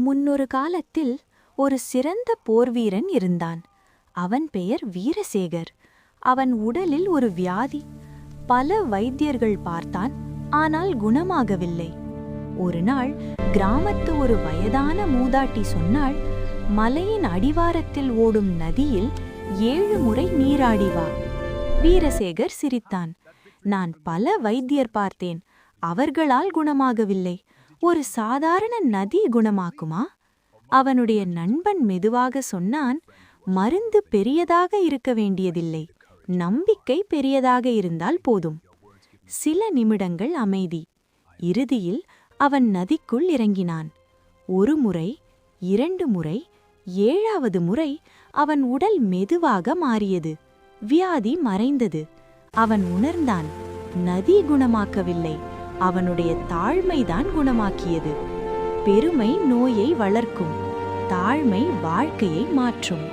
முன்னொரு காலத்தில் ஒரு சிறந்த போர்வீரன் இருந்தான். அவன் பெயர் வீரசேகர். அவன் உடலில் ஒரு வியாதி. பல வைத்தியர்கள் பார்த்தான், ஆனால் குணமாகவில்லை. ஒரு நாள் கிராமத்து ஒரு வயதான மூதாட்டி சொன்னாள், மலையின் அடிவாரத்தில் ஓடும் நதியில் 7 முறை நீராடி வா. வீரசேகர் சிரித்தான். நான் பல வைத்தியர் பார்த்தேன், அவர்களால் குணமாகவில்லை. ஒரு சாதாரண நதி குணமாக்குமா? அவனுடைய நண்பன் மெதுவாக சொன்னான், மருந்து பெரியதாக இருக்க வேண்டியதில்லை, நம்பிக்கை பெரியதாக இருந்தால் போதும். சில நிமிடங்கள் அமைதி. இறுதியில் அவன் நதிக்குள் இறங்கினான். 1 முறை, 2 முறை, 7வது முறை அவன் உடல் மெதுவாக மாறியது. வியாதி மறைந்தது. அவன் உணர்ந்தான், நதி குணமாக்கவில்லை, அவனுடைய தாழ்மைதான் குணமாக்கியது. பெருமை நோயை வளர்க்கும், தாழ்மை வாழ்க்கையை மாற்றும்.